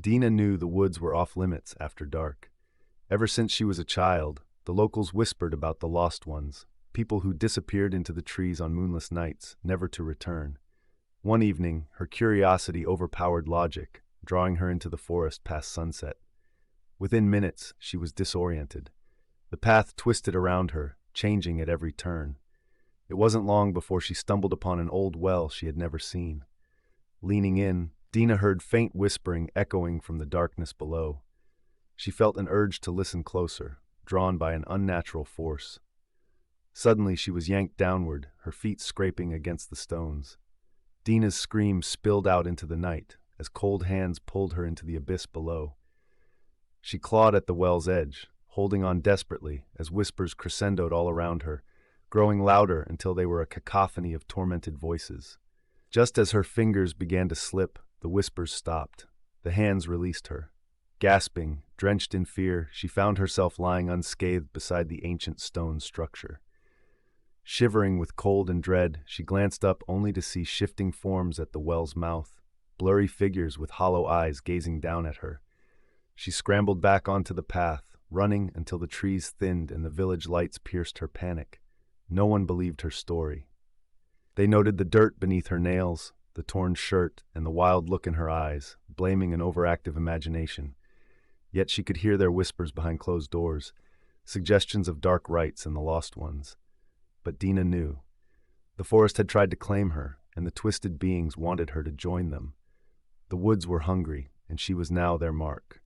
Dina knew the woods were off limits after dark. Ever since she was a child, the locals whispered about the lost ones, people who disappeared into the trees on moonless nights, never to return. One evening, her curiosity overpowered logic, drawing her into the forest past sunset. Within minutes, she was disoriented. The path twisted around her, changing at every turn. It wasn't long before she stumbled upon an old well she had never seen. Leaning in, Dina heard faint whispering echoing from the darkness below. She felt an urge to listen closer, drawn by an unnatural force. Suddenly she was yanked downward, her feet scraping against the stones. Dina's scream spilled out into the night, as cold hands pulled her into the abyss below. She clawed at the well's edge, holding on desperately as whispers crescendoed all around her, growing louder until they were a cacophony of tormented voices. Just as her fingers began to slip, the whispers stopped. The hands released her. Gasping, drenched in fear, she found herself lying unscathed beside the ancient stone structure. Shivering with cold and dread, she glanced up only to see shifting forms at the well's mouth, blurry figures with hollow eyes gazing down at her. She scrambled back onto the path, running until the trees thinned and the village lights pierced her panic. No one believed her story. They noted the dirt beneath her nails, the torn shirt, and the wild look in her eyes, blaming an overactive imagination. Yet she could hear their whispers behind closed doors, suggestions of dark rites and the lost ones. But Dina knew. The forest had tried to claim her, and the twisted beings wanted her to join them. The woods were hungry, and she was now their mark.